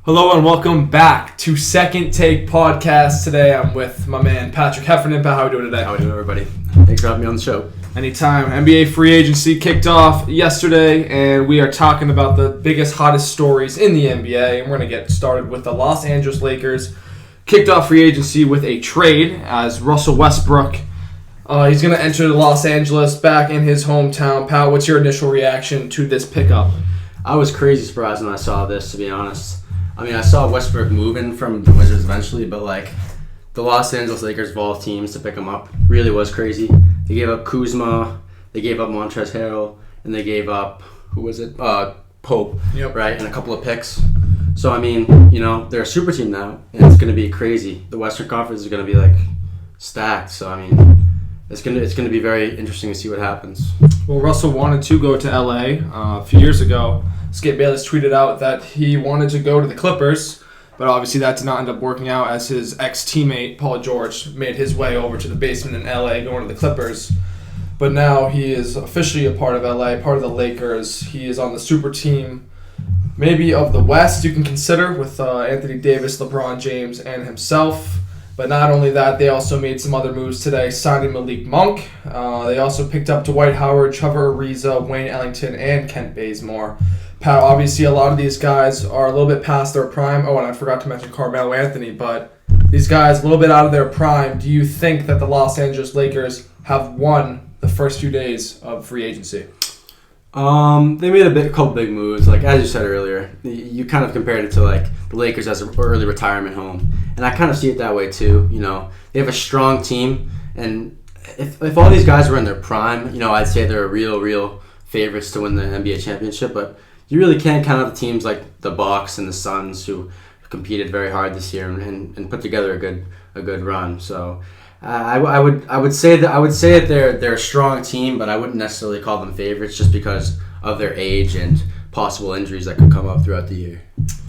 Hello and welcome back to Second Take Podcast. Today I'm with my man Patrick Heffernan. How are we doing today? How are we doing, everybody? Thanks for having me on the show. Anytime. NBA free agency kicked off yesterday, and we are talking about the biggest, hottest stories in the NBA. And we're going to get started with the Los Angeles Lakers. Kicked off free agency with a trade as Russell Westbrook. He's going to enter Los Angeles back in his hometown. Pat, what's your initial reaction to this pickup? I was crazy surprised when I saw this, to be honest. I mean, I saw Westbrook moving from the Wizards eventually, but the Los Angeles Lakers of all teams to pick him up really was crazy. They gave up Kuzma, they gave up Montrezl Harrell, and they gave up, Pope, Yep. Right, and a couple of picks. So, I mean, they're a super team now, and it's going to be crazy. The Western Conference is going to be, stacked. So, I mean, it's going to be very interesting to see what happens. Well, Russell wanted to go to LA a few years ago. Skip Bayless tweeted out that he wanted to go to the Clippers, but obviously that did not end up working out as his ex-teammate, Paul George, made his way over to the basement in LA going to the Clippers. But now he is officially a part of LA, part of the Lakers. He is on the super team, maybe of the West you can consider, with Anthony Davis, LeBron James, and himself. But not only that, they also made some other moves today, signing Malik Monk. They also picked up Dwight Howard, Trevor Ariza, Wayne Ellington, and Kent Bazemore. Pat, obviously a lot of these guys are a little bit past their prime. Oh, and I forgot to mention Carmelo Anthony, but these guys a little bit out of their prime. Do you think that the Los Angeles Lakers have won the first few days of free agency? They made a couple big moves. As you said earlier, you kind of compared it to the Lakers as an early retirement home, and I kind of see it that way too. They have a strong team, and if all these guys were in their prime, I'd say they're real favorites to win the NBA championship. But you really can't count out the teams like the Bucks and the Suns who competed very hard this year and put together a good run. So. I would say that they're a strong team, but I wouldn't necessarily call them favorites just because of their age and possible injuries that could come up throughout the year.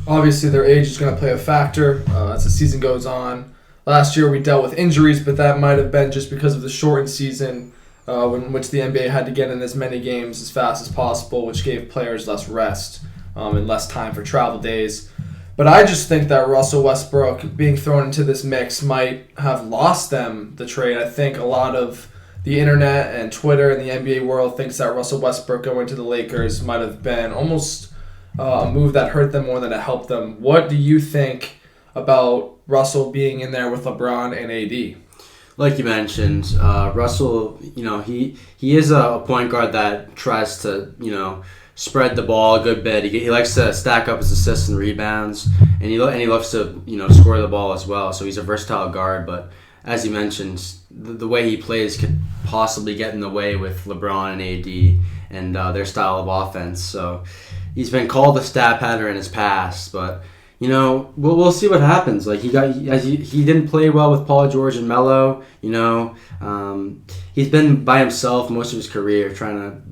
Obviously, their age is going to play a factor as the season goes on. Last year, we dealt with injuries, but that might have been just because of the shortened season in which the NBA had to get in as many games as fast as possible, which gave players less rest and less time for travel days. But I just think that Russell Westbrook being thrown into this mix might have lost them the trade. I think a lot of the internet and Twitter and the NBA world thinks that Russell Westbrook going to the Lakers might have been almost a move that hurt them more than it helped them. What do you think about Russell being in there with LeBron and AD? Like you mentioned, Russell, he is a point guard that tries to, spread the ball a good bit. He likes to stack up his assists and rebounds, and he loves to score the ball as well. So he's a versatile guard. But as you mentioned, the way he plays could possibly get in the way with LeBron and AD and their style of offense. So he's been called a stat pattern in his past, but we'll see what happens. He didn't play well with Paul George and Melo. He's been by himself most of his career,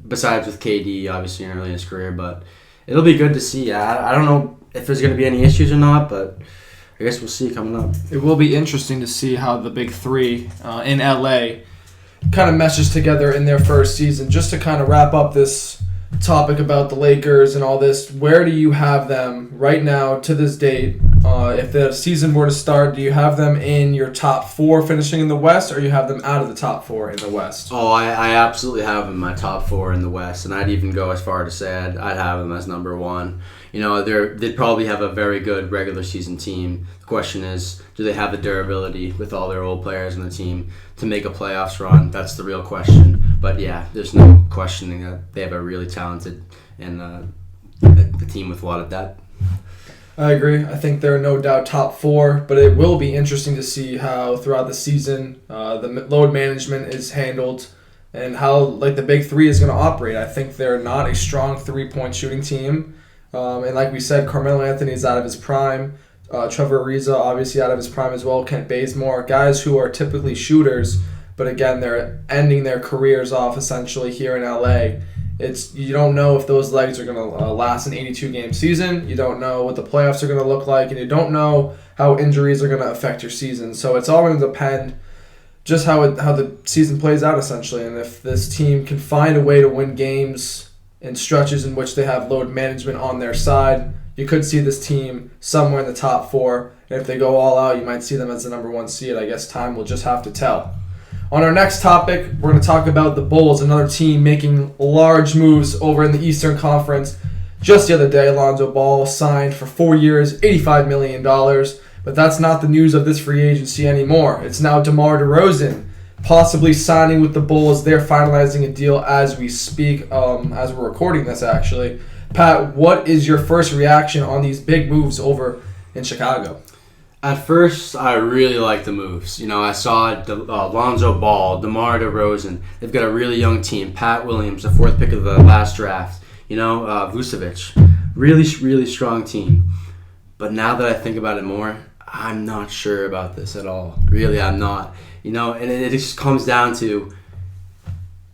besides with KD, obviously early in his career. But it'll be good to see. I don't know if there's going to be any issues or not, but I guess we'll see coming up. It will be interesting to see how the big three in LA kind of meshes together in their first season. Just to kind of wrap up this topic about the Lakers and all this, where do you have them right now to this date? If the season were to start, do you have them in your top four finishing in the West, or you have them out of the top four in the West? Oh, I absolutely have them in my top four in the West, and I'd even go as far to say I'd have them as number one. They'd probably have a very good regular season team. The question is, do they have the durability with all their old players on the team to make a playoffs run? That's the real question. But yeah, there's no questioning that they have a really talented and a team with a lot of depth. I agree. I think they're no doubt top four, but it will be interesting to see how throughout the season the load management is handled and how the big three is going to operate. I think they're not a strong three-point shooting team. And like we said, Carmelo Anthony is out of his prime. Trevor Ariza obviously out of his prime as well. Kent Bazemore, guys who are typically shooters, but again, they're ending their careers off essentially here in LA. You don't know if those legs are going to last an 82-game season. You don't know what the playoffs are going to look like, and you don't know how injuries are going to affect your season. So it's all going to depend just how the season plays out essentially, and if this team can find a way to win games in stretches in which they have load management on their side, you could see this team somewhere in the top 4. And if they go all out, you might see them as the number 1 seed. I guess time will just have to tell. On our next topic, we're going to talk about the Bulls, another team making large moves over in the Eastern Conference. Just the other day, Lonzo Ball signed for 4 years, $85 million. But that's not the news of this free agency anymore. It's now Demar Derozan possibly signing with the Bulls. They're finalizing a deal as we speak, as we're recording this, actually. Pat, what is your first reaction on these big moves over in Chicago? At first, I really liked the moves. I saw Lonzo Ball, DeMar DeRozan. They've got a really young team. Pat Williams, the 4th pick of the last draft. Vucevic. Really, really strong team. But now that I think about it more, I'm not sure about this at all. Really, I'm not. And it just comes down to,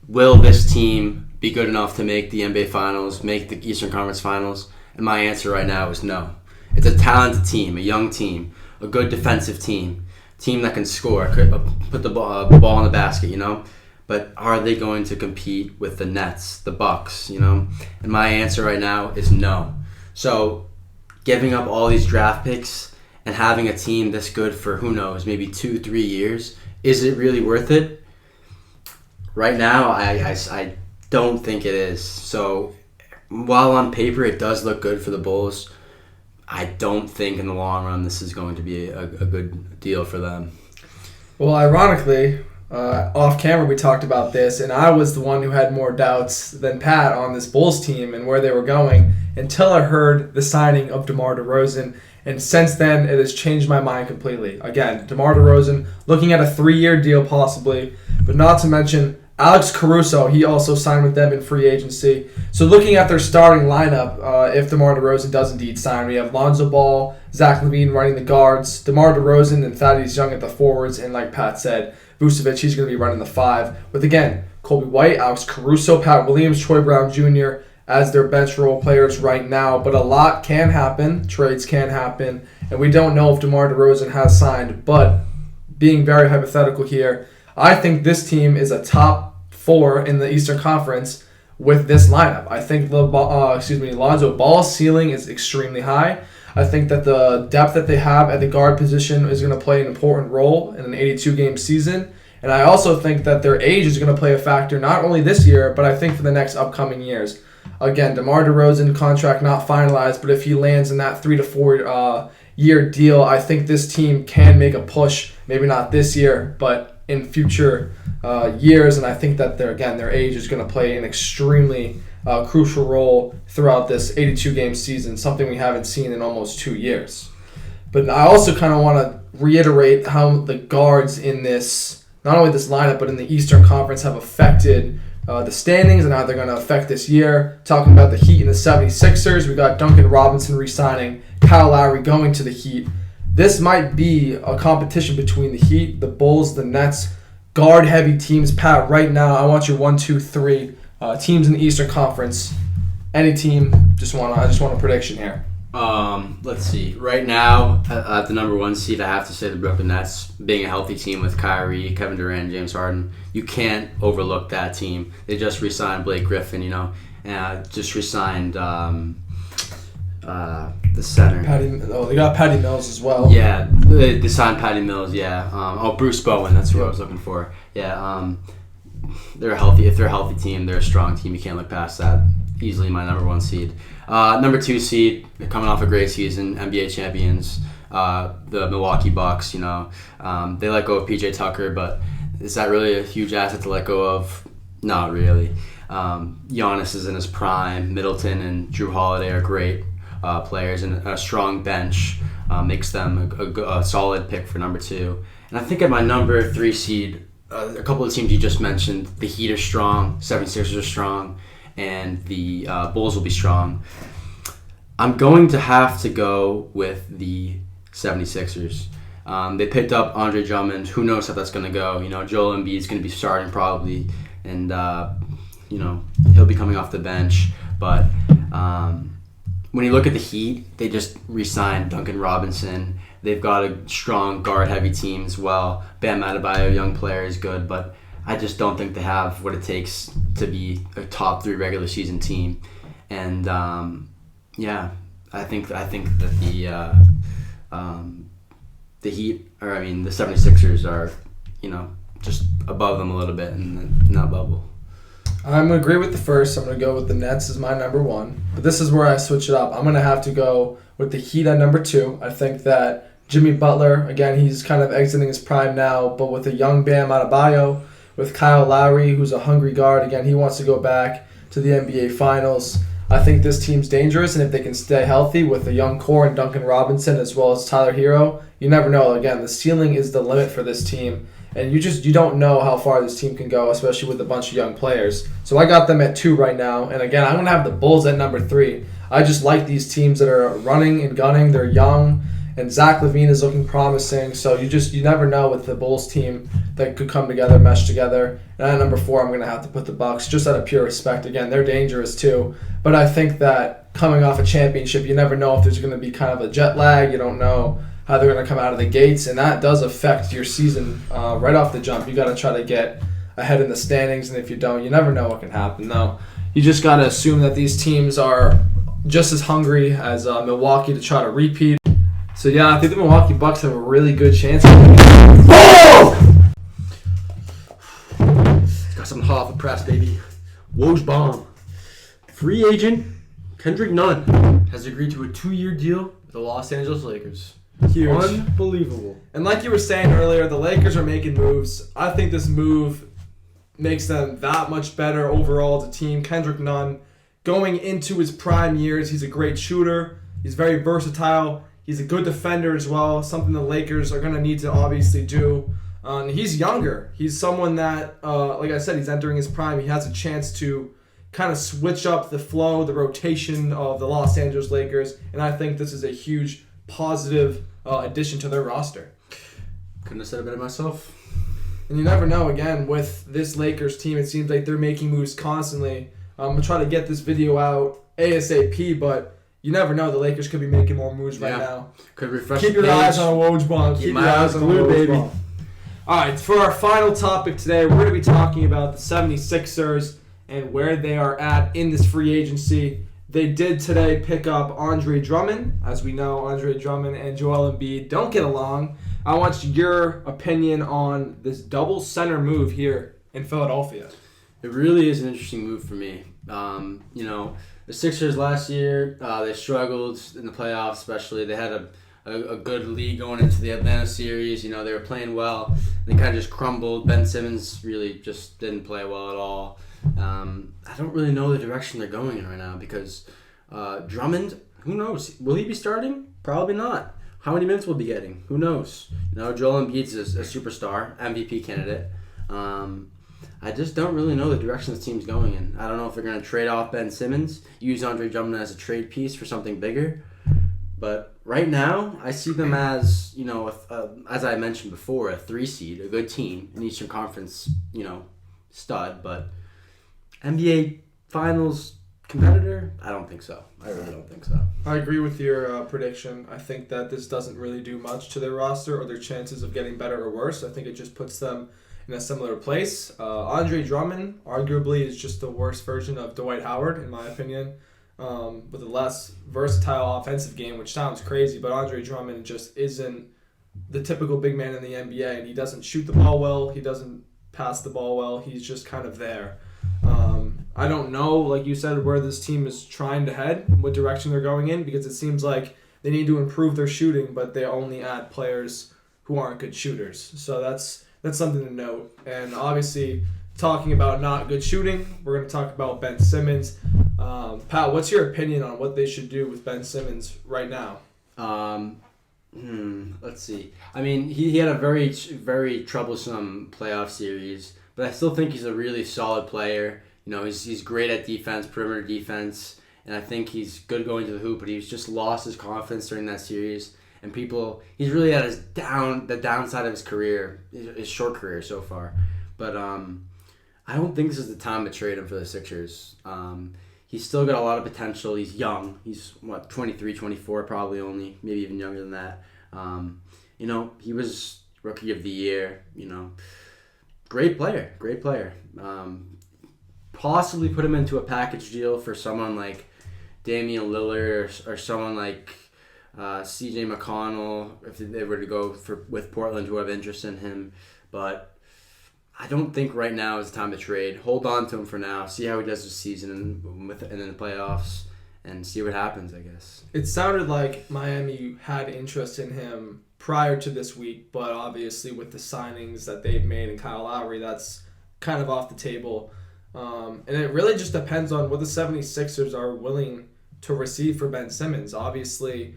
will this team be good enough to make the NBA Finals, make the Eastern Conference Finals? And my answer right now is no. It's a talented team, a young team, a good defensive team that can score, put the ball in the basket, But are they going to compete with the Nets, the Bucks, And my answer right now is no. So giving up all these draft picks and having a team this good for, who knows, maybe 2-3 years, is it really worth it? Right now, I don't think it is. So while on paper it does look good for the Bulls, I don't think in the long run this is going to be a good deal for them. Well, ironically, off camera we talked about this, and I was the one who had more doubts than Pat on this Bulls team and where they were going until I heard the signing of DeMar DeRozan. And since then, it has changed my mind completely. Again, DeMar DeRozan looking at a 3-year deal possibly, but not to mention Alex Caruso, he also signed with them in free agency. So looking at their starting lineup, if DeMar DeRozan does indeed sign, we have Lonzo Ball, Zach LaVine running the guards, DeMar DeRozan and Thaddeus Young at the forwards, and like Pat said, Vucevic, he's going to be running the 5. With, again, Kobe White, Alex Caruso, Pat Williams, Troy Brown Jr. as their bench role players right now. But a lot can happen. Trades can happen. And we don't know if DeMar DeRozan has signed. But being very hypothetical here, I think this team is a top 4 in the Eastern Conference with this lineup. I think Lonzo Ball's ceiling is extremely high. I think that the depth that they have at the guard position is going to play an important role in an 82-game season. And I also think that their age is going to play a factor not only this year, but I think for the next upcoming years. Again, DeMar DeRozan contract not finalized, but if he lands in that 3 to 4 year deal, I think this team can make a push, maybe not this year, but in future years. And I think that their age is going to play an extremely crucial role throughout this 82-game season, something we haven't seen in almost 2 years. But I also kind of want to reiterate how the guards in this, not only this lineup, but in the Eastern Conference have affected the standings and how they're going to affect this year. Talking about the Heat and the 76ers, we got Duncan Robinson re-signing, Kyle Lowry going to the Heat. This might be a competition between the Heat, the Bulls, the Nets, guard-heavy teams. Pat, right now, I want your 1, 2, 3 teams in the Eastern Conference. Any team, I just want a prediction here. Let's see. Right now, at the number 1 seed, I have to say the Brooklyn Nets, being a healthy team with Kyrie, Kevin Durant, James Harden. You can't overlook that team. They just re-signed Blake Griffin, and just re-signed the center. They got Patty Mills as well. Yeah, they signed Patty Mills, yeah. Bruce Bowen, that's who I was looking for. Yeah, they're healthy. If they're a healthy team, they're a strong team. You can't look past that. Easily my number 1 seed. Number 2 seed, they're coming off a great season, NBA champions, the Milwaukee Bucks, They let go of PJ Tucker, but is that really a huge asset to let go of? Not really. Giannis is in his prime. Middleton and Drew Holiday are great players, and a strong bench makes them a solid pick for number 2. And I think at my number 3 seed, a couple of teams you just mentioned, the Heat are strong, 76ers are strong, and the Bulls will be strong. I'm going to have to go with the 76ers. They picked up Andre Drummond. Who knows how that's going to go? Joel Embiid's going to be starting probably, and he'll be coming off the bench. But when you look at the Heat, they just re-signed Duncan Robinson. They've got a strong guard-heavy team as well. Bam Adebayo, young player, is good, but I just don't think they have what it takes to be a top 3 regular season team. And I think that the Heat, or I mean the 76ers are, just above them a little bit in that bubble. I'm going to agree with the first. I'm going to go with the Nets as my number one. But this is where I switch it up. I'm going to have to go with the Heat at number two. I think that Jimmy Butler, again, he's kind of exiting his prime now, but with a young Bam Adebayo, with Kyle Lowry, who's a hungry guard, again, he wants to go back to the NBA Finals. I think this team's dangerous, and if they can stay healthy with a young core and Duncan Robinson as well as Tyler Hero, you never know. Again, the ceiling is the limit for this team. And you don't know how far this team can go, especially with a bunch of young players. So I got them at 2 right now. And again, I'm going to have the Bulls at number 3. I just like these teams that are running and gunning. They're young. And Zach LaVine is looking promising. So you never know with the Bulls team that could come together, mesh together. And at number 4, I'm going to have to put the Bucks just out of pure respect. Again, they're dangerous too. But I think that coming off a championship, you never know if there's going to be kind of a jet lag. You don't know how they're going to come out of the gates, and that does affect your season right off the jump. You got to try to get ahead in the standings, and if you don't, you never know what can happen. No, you just got to assume that these teams are just as hungry as Milwaukee to try to repeat. So yeah, I think the Milwaukee Bucks have a really good chance. Oh! Got something hot off the press, baby. Woj bomb. Free agent Kendrick Nunn has agreed to a 2-year deal with the Los Angeles Lakers. Huge. Unbelievable. And like you were saying earlier, the Lakers are making moves. I think this move makes them that much better overall as a team. Kendrick Nunn, going into his prime years, he's a great shooter. He's very versatile. He's a good defender as well, something the Lakers are going to need to obviously do. He's younger. He's someone that, like I said, he's entering his prime. He has a chance to kind of switch up the flow, the rotation of the Los Angeles Lakers. And I think this is a huge positive addition to their roster. Couldn't have said it better myself. And you never know, again, with this Lakers team, it seems like they're making moves constantly. I'm going to try to get this video out ASAP, but you never know. The Lakers could be making more moves right now. Could refresh Keep your eyes on a Woj bomb. Keep your eyes on a Woj bomb. All right, for our final topic today, we're going to be talking about the 76ers and where they are at in this free agency. They did today pick up Andre Drummond. As we know, Andre Drummond and Joel Embiid don't get along. I want your opinion on this double center move here in Philadelphia. It really is an interesting move for me. The Sixers last year, they struggled in the playoffs especially. They had a good lead going into the Atlanta series. They were playing well. They kind of just crumbled. Ben Simmons really just didn't play well at all. I don't really know the direction they're going in right now because Drummond, who knows? Will he be starting? Probably not. How many minutes will he be getting? Who knows? Joel Embiid's a superstar, MVP candidate. I just don't really know the direction this team's going in. I don't know if they're going to trade off Ben Simmons, use Andre Drummond as a trade piece for something bigger. But right now, I see them as, as I mentioned before, a 3 seed, a good team, an Eastern Conference, stud. But NBA Finals competitor? I don't think so. I really don't think so. I agree with your prediction. I think that this doesn't really do much to their roster or their chances of getting better or worse. I think it just puts them in a similar place. Andre Drummond arguably is just the worst version of Dwight Howard, in my opinion, with a less versatile offensive game, which sounds crazy, but Andre Drummond just isn't the typical big man in the NBA, and he doesn't shoot the ball well, he doesn't pass the ball well, he's just kind of there. I don't know, like you said, where this team is trying to head, what direction they're going in, because it seems like they need to improve their shooting, but they only add players who aren't good shooters. So that's something to note. And obviously, talking about not good shooting, we're going to talk about Ben Simmons. Pat, what's your opinion on what they should do with Ben Simmons right now? Let's see. I mean, he had a very, very troublesome playoff series, but I still think he's a really solid player. He's great at defense, perimeter defense, and I think he's good going to the hoop, but he's just lost his confidence during that series. And he's really at the downside of his career, his short career so far. But I don't think this is the time to trade him for the Sixers. He's still got a lot of potential. He's young. He's, 23, 24 probably only, maybe even younger than that. He was Rookie of the Year, Great player. Possibly put him into a package deal for someone like Damian Lillard or someone like C.J. McConnell, if they were to go with Portland, who have interest in him. But I don't think right now is the time to trade. Hold on to him for now. See how he does this season and in the playoffs, and see what happens, I guess. It sounded like Miami had interest in him prior to this week, but obviously with the signings that they've made in Kyle Lowry, that's kind of off the table. And it really just depends on what the 76ers are willing to receive for Ben Simmons. Obviously,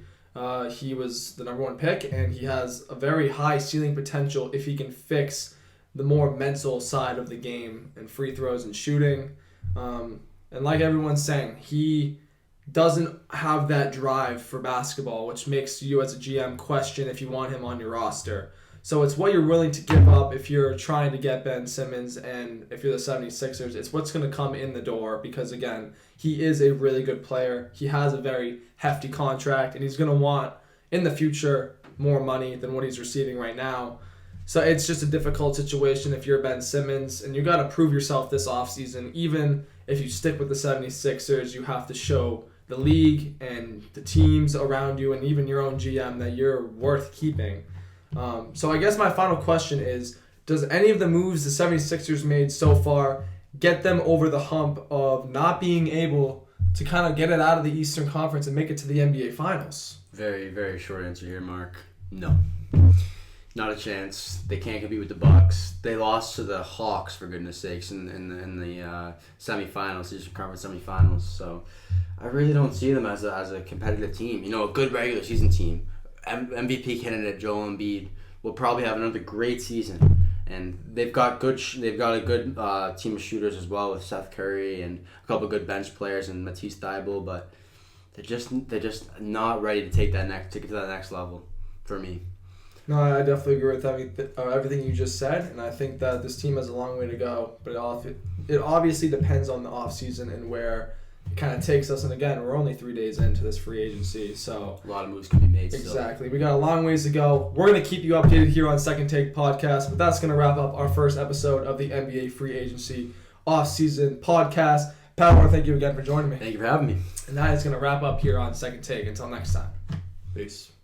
he was the number one pick, and he has a very high ceiling potential if he can fix the more mental side of the game and free throws and shooting. And like everyone's saying, he doesn't have that drive for basketball, which makes you as a GM question if you want him on your roster. So it's what you're willing to give up if you're trying to get Ben Simmons, and if you're the 76ers, it's what's going to come in the door because, again, he is a really good player. He has a very hefty contract, and he's going to want, in the future, more money than what he's receiving right now. So it's just a difficult situation if you're Ben Simmons, and you got to prove yourself this offseason. Even if you stick with the 76ers, you have to show the league and the teams around you and even your own GM that you're worth keeping. So I guess my final question is, does any of the moves the 76ers made so far get them over the hump of not being able to kind of get it out of the Eastern Conference and make it to the NBA Finals? Very, very short answer here, Mark. No. Not a chance. They can't compete with the Bucks. They lost to the Hawks, for goodness sakes, in the semifinals, Eastern Conference semifinals. So I really don't see them as a competitive team. You know, a good regular season team. MVP candidate Joel Embiid will probably have another great season, and they've got a good team of shooters as well with Seth Curry and a couple of good bench players and Matisse Thybulle, but they're just not ready to take that get to that next level for me. No, I definitely agree with everything you just said, and I think that this team has a long way to go. But it obviously depends on the offseason and where it kind of takes us. And again, we're only 3 days into this free agency, so a lot of moves can be made. Exactly. We got a long ways to go. We're going to keep you updated here on Second Take Podcast, but that's going to wrap up our first episode of the NBA free agency off-season podcast. Pat, I want to thank you again for joining me. Thank you for having me. And that is going to wrap up here on Second Take. Until next time. Peace.